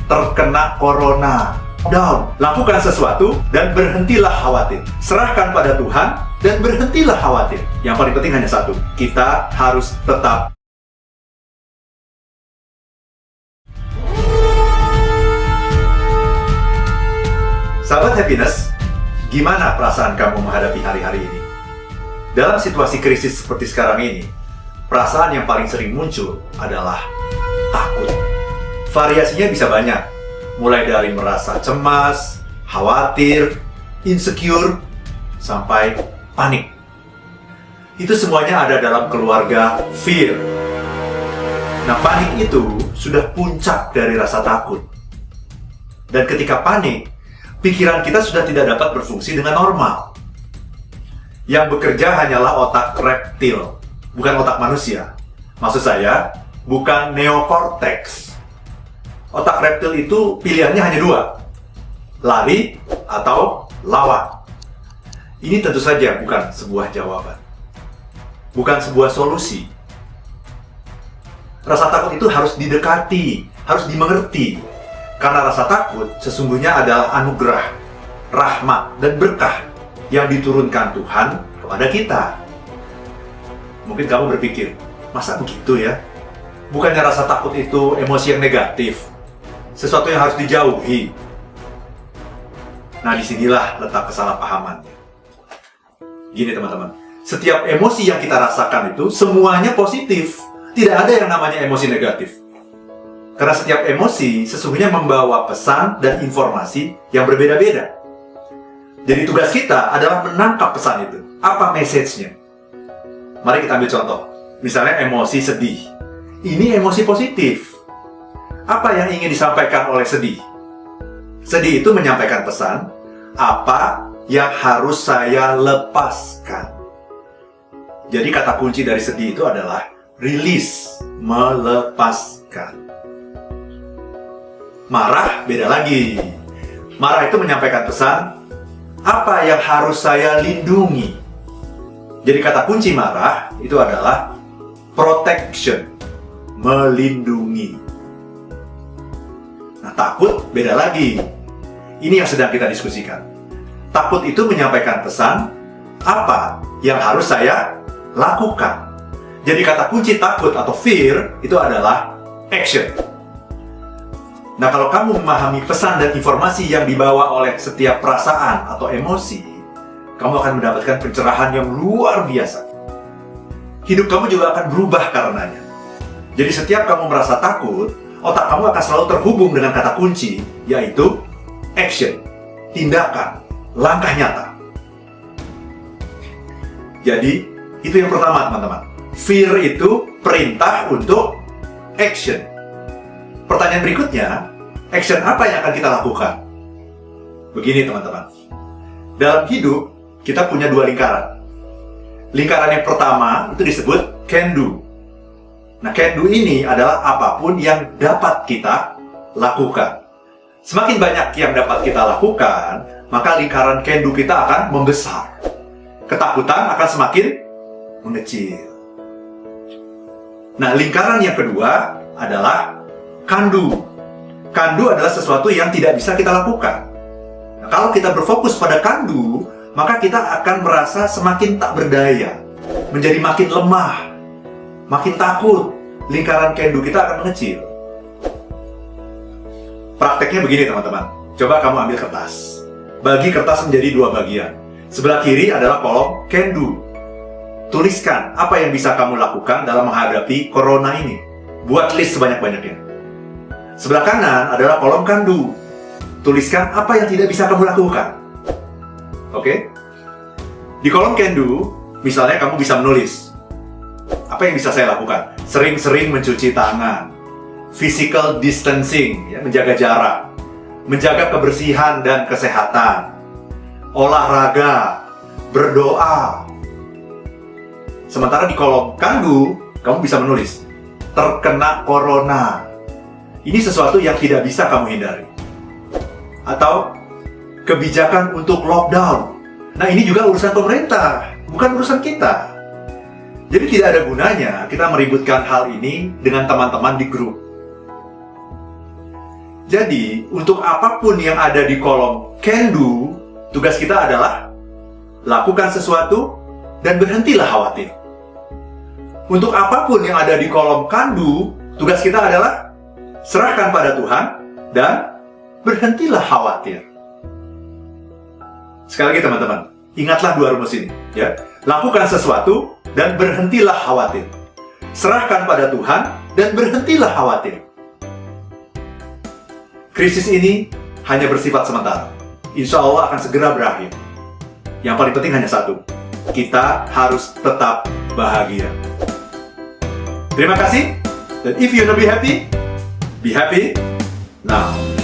terkena corona. Down, lakukan sesuatu dan berhentilah khawatir. Serahkan pada Tuhan dan berhentilah khawatir. Yang paling penting hanya satu, kita harus tetap. Sahabat Happiness, gimana perasaan kamu menghadapi hari-hari ini? Dalam situasi krisis seperti sekarang ini, perasaan yang paling sering muncul adalah takut. Variasinya bisa banyak. Mulai dari merasa cemas, khawatir, insecure, sampai panik. Itu semuanya ada dalam keluarga fear. Nah, panik itu sudah puncak dari rasa takut. Dan ketika panik, pikiran kita sudah tidak dapat berfungsi dengan normal. Yang bekerja hanyalah otak reptil, bukan otak manusia. Maksud saya, bukan neokortex. Otak reptil itu pilihannya hanya dua, lari atau lawan. Ini tentu saja bukan sebuah jawaban, bukan sebuah solusi. Rasa takut itu harus didekati, harus dimengerti. Karena rasa takut sesungguhnya adalah anugerah, rahmat, dan berkah yang diturunkan Tuhan kepada kita. Mungkin kamu berpikir, masa begitu ya? Bukannya rasa takut itu emosi yang negatif, sesuatu yang harus dijauhi. Nah, disinilah letak kesalahpahamannya. Gini teman-teman, setiap emosi yang kita rasakan itu semuanya positif. Tidak ada yang namanya emosi negatif. Karena setiap emosi sesungguhnya membawa pesan dan informasi yang berbeda-beda. Jadi tugas kita adalah menangkap pesan itu. Apa message-nya? Mari kita ambil contoh. Misalnya emosi sedih. Ini emosi positif. Apa yang ingin disampaikan oleh sedih? Sedih itu menyampaikan pesan, apa yang harus saya lepaskan. Jadi kata kunci dari sedih itu adalah release, melepaskan. Marah beda lagi. Marah itu menyampaikan pesan, apa yang harus saya lindungi. Jadi kata kunci marah itu adalah protection, melindungi. Nah, takut beda lagi. Ini yang sedang kita diskusikan. Takut itu menyampaikan pesan, apa yang harus saya lakukan. Jadi kata kunci takut atau fear itu adalah action. Nah, kalau kamu memahami pesan dan informasi yang dibawa oleh setiap perasaan atau emosi, kamu akan mendapatkan pencerahan yang luar biasa. Hidup kamu juga akan berubah karenanya. Jadi setiap kamu merasa takut, otak kamu akan selalu terhubung dengan kata kunci, yaitu action, tindakan, langkah nyata. Jadi, itu yang pertama teman-teman. Fear itu perintah untuk action. Pertanyaan berikutnya, action apa yang akan kita lakukan? Begini teman-teman. Dalam hidup, kita punya dua lingkaran. Lingkaran yang pertama itu disebut can do. Nah, can do ini adalah apapun yang dapat kita lakukan. Semakin banyak yang dapat kita lakukan, maka lingkaran can do kita akan membesar. Ketakutan akan semakin mengecil. Nah, lingkaran yang kedua adalah can do. Can do adalah sesuatu yang tidak bisa kita lakukan. Nah, kalau kita berfokus pada can do, maka kita akan merasa semakin tak berdaya, menjadi makin lemah, makin takut. Lingkaran can do kita akan mengecil. Prakteknya begini teman-teman. Coba kamu ambil kertas. Bagi kertas menjadi dua bagian. Sebelah kiri adalah kolom can do. Tuliskan apa yang bisa kamu lakukan dalam menghadapi corona ini. Buat list sebanyak-banyaknya. Sebelah kanan adalah kolom can do. Tuliskan apa yang tidak bisa kamu lakukan. Oke? Di kolom can do, misalnya kamu bisa menulis. Apa yang bisa saya lakukan? Sering-sering mencuci tangan, physical distancing, ya, menjaga jarak, menjaga kebersihan dan kesehatan, olahraga, berdoa. Sementara di kolom can do, kamu bisa menulis, terkena corona. Ini sesuatu yang tidak bisa kamu hindari. Atau, kebijakan untuk lockdown. Nah, ini juga urusan pemerintah, bukan urusan kita. Jadi tidak ada gunanya kita meributkan hal ini dengan teman-teman di grup. Jadi, untuk apapun yang ada di kolom can do, tugas kita adalah lakukan sesuatu dan berhentilah khawatir. Untuk apapun yang ada di kolom can do, tugas kita adalah serahkan pada Tuhan dan berhentilah khawatir. Sekali lagi teman-teman, ingatlah dua rumus ini, ya. Lakukan sesuatu dan berhentilah khawatir. Serahkan pada Tuhan dan berhentilah khawatir. Krisis ini hanya bersifat sementara. Insya Allah akan segera berakhir. Yang paling penting hanya satu. Kita harus tetap bahagia. Terima kasih. Dan if you wanna be happy now.